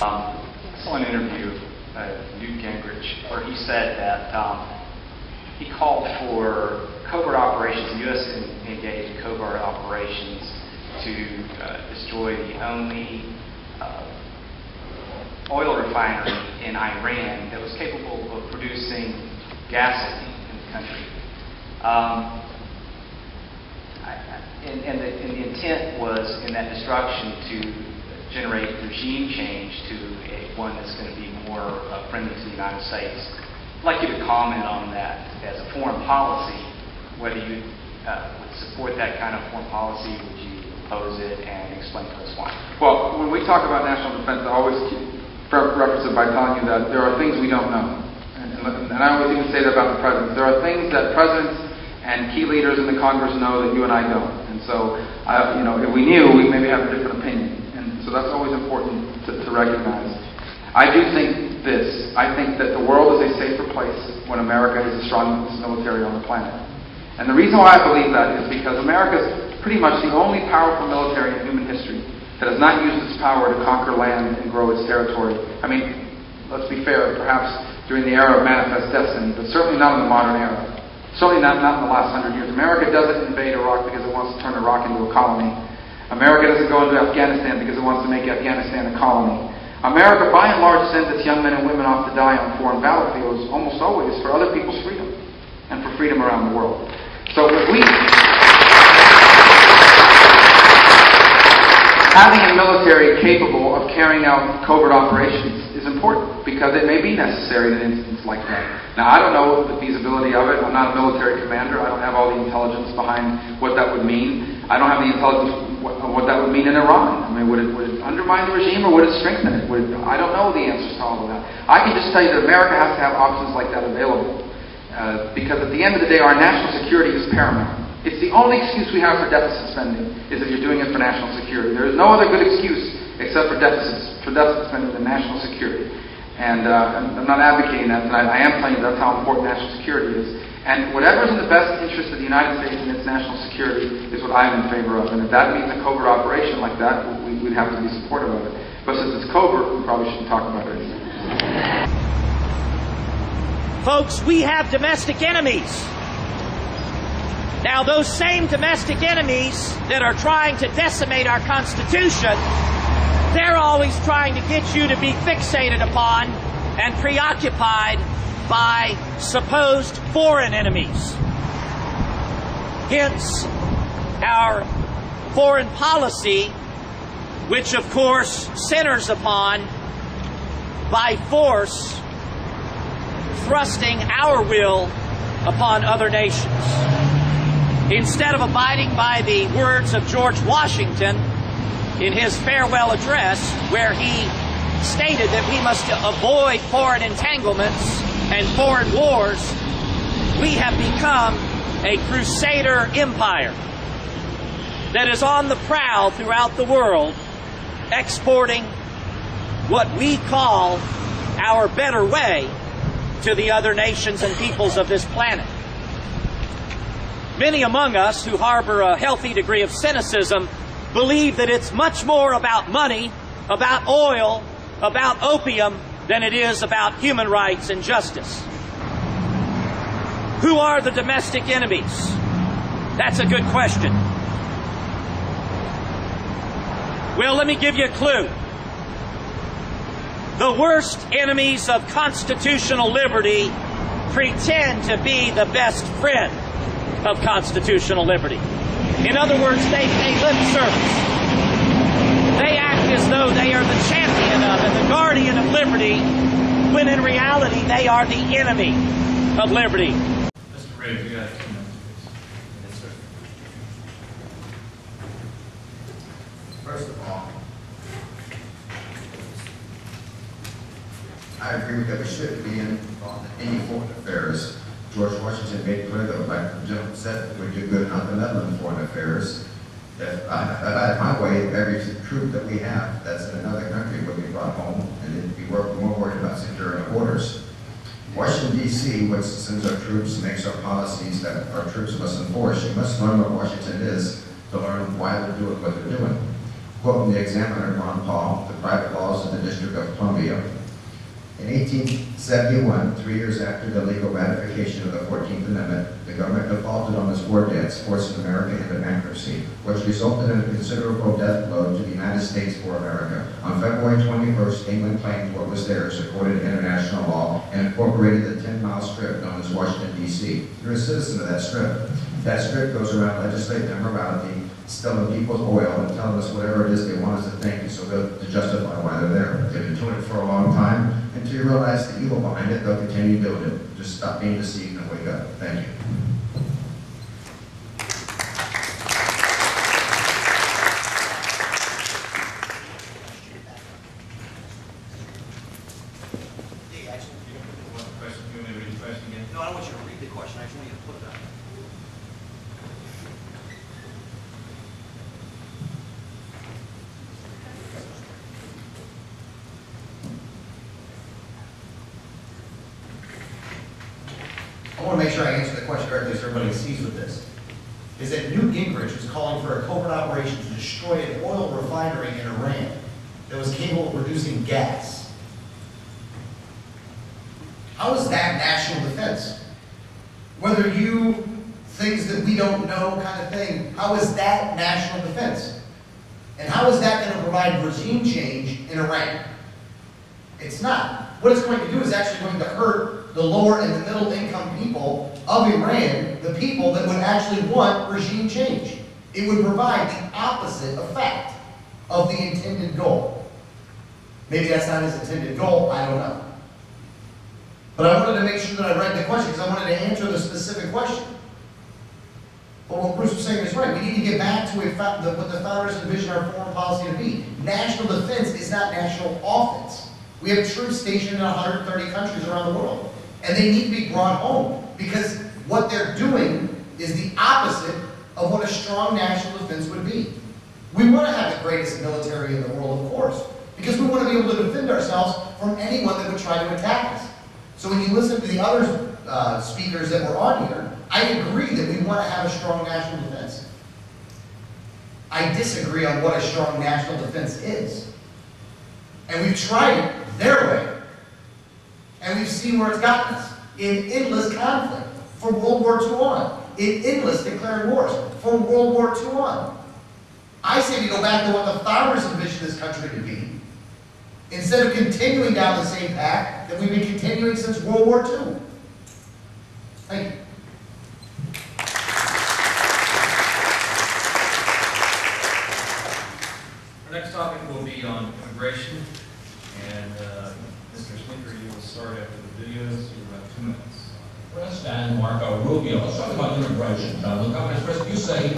I saw an interview of Newt Gingrich where he said that he called for covert operations, the U.S. engaged covert operations to destroy the only oil refinery in Iran that was capable of producing gasoline in the country. And the intent was in that destruction to generate regime change to one that's going to be more friendly to the United States. I'd like you to comment on that as a foreign policy, whether you would support that kind of foreign policy, would you oppose it, and explain to us why. Well, when we talk about national defense, I always reference it by telling you that there are things we don't know. And I always even say that about the presidents. There are things that presidents and key leaders in the Congress know that you and I don't. And so, if we knew, we'd maybe have a different opinion. And so that's always important to recognize. I do think this. I think that the world is a safer place when America has the strongest military on the planet. And the reason why I believe that is because America is pretty much the only powerful military in human history that has not used its power to conquer land and grow its territory. I mean, let's be fair, perhaps during the era of manifest destiny, but certainly not in the modern era. Certainly not in the last 100 years. America doesn't invade Iraq because it wants to turn Iraq into a colony. America doesn't go into Afghanistan because it wants to make Afghanistan a colony. America, by and large, sends its young men and women off to die on foreign battlefields almost always for other people's freedom and for freedom around the world. So having a military capable of carrying out covert operations is important because it may be necessary in an instance like that. Now, I don't know the feasibility of it. I'm not a military commander. I don't have all the intelligence behind what that would mean. I don't have the intelligence of what that would mean in Iran. I mean, would it undermine the regime or would it strengthen it? I don't know the answers to all of that. I can just tell you that America has to have options like that available because at the end of the day, our national security is paramount. It's the only excuse we have for deficit spending is if you're doing it for national security. There is no other good excuse except for deficit spending than national security. And I'm not advocating that tonight. I am telling you that's how important national security is. And whatever is in the best interest of the United States and its national security is what I'm in favor of. And if that means a covert operation like that, we'd have to be supportive of it. But since it's covert, we probably shouldn't talk about it anymore. Folks, we have domestic enemies. Now, those same domestic enemies that are trying to decimate our Constitution, they're always trying to get you to be fixated upon and preoccupied by supposed foreign enemies. Hence, our foreign policy, which of course centers upon, by force, thrusting our will upon other nations. Instead of abiding by the words of George Washington in his farewell address, where he stated that we must avoid foreign entanglements and foreign wars, we have become a crusader empire that is on the prowl throughout the world, exporting what we call our better way to the other nations and peoples of this planet. Many among us who harbor a healthy degree of cynicism believe that it's much more about money, about oil, about opium, than it is about human rights and justice. Who are the domestic enemies? That's a good question. Well, let me give you a clue. The worst enemies of constitutional liberty pretend to be the best friend of constitutional liberty. In other words, they pay lip service. They act as though they are the champion of and the guardian of liberty, when in reality they are the enemy of liberty. Mr. Ray, you got 2 minutes, please. Yes, sir. First of all, I agree that we shouldn't be involved in any foreign affairs. George Washington made clear that, like the gentleman said, we do good in other Netherlands foreign affairs. If I had my way, every troop that we have that's in another country would be brought home, and it'd be more worried about securing the borders. Washington, D.C., which sends our troops and makes our policies that our troops must enforce. You must learn what Washington is to learn why they're doing what they're doing. Quote from the Examiner, Ron Paul, The Private Laws of the District of Columbia. In 1871, 3 years after the legal ratification of the 14th Amendment, the government defaulted on its war debts, forcing America into bankruptcy, which resulted in a considerable death blow to the United States for America. On February 21st, England claimed what was theirs according to international law and incorporated the 10-mile strip known as Washington, D.C. You're a citizen of that strip. That strip goes around legislating immorality, stealing people's oil, and telling us whatever it is they want us to think, so to justify why they're there. They've been doing it for a long time. Until you realize the evil behind it, they'll continue doing it. Just stop being deceived and wake up. Thank you. One question, you want me to read the question again? No, I don't want you to read the question. I just want you to put it up. I want to make sure I answer the question correctly so everybody sees with this. Is that Newt Gingrich was calling for a covert operation to destroy an oil refinery in Iran that was capable of producing gas. How is that national defense? Whether you things that we don't know kind of thing, how is that national defense? And how is that going to provide regime change in Iran? It's not. What it's going to do is actually going to hurt the lower and the middle income people of Iran, the people that would actually want regime change. It would provide the opposite effect of the intended goal. Maybe that's not his intended goal, I don't know. But I wanted to make sure that I read the question because I wanted to answer the specific question. But what Bruce was saying is right. We need to get back to what the founders envisioned our foreign policy to be. National defense is not national offense. We have troops stationed in 130 countries around the world. And they need to be brought home because what they're doing is the opposite of what a strong national defense would be. We want to have the greatest military in the world, of course, because we want to be able to defend ourselves from anyone that would try to attack us. So when you listen to the other speakers that were on here, I agree that we want to have a strong national defense. I disagree on what a strong national defense is. And we've tried it their way. And we've seen where it's gotten us. In endless conflict from World War II on. In endless declared wars from World War II on. I say we go back to what the founders envisioned this country to be. Instead of continuing down the same path that we've been continuing since World War II. Thank you. Our next topic will be on immigration, and Mr. Slinker, you will start after the videos. You have 2 minutes. President Marco Rubio, let's talk about immigration. The Governor, first you say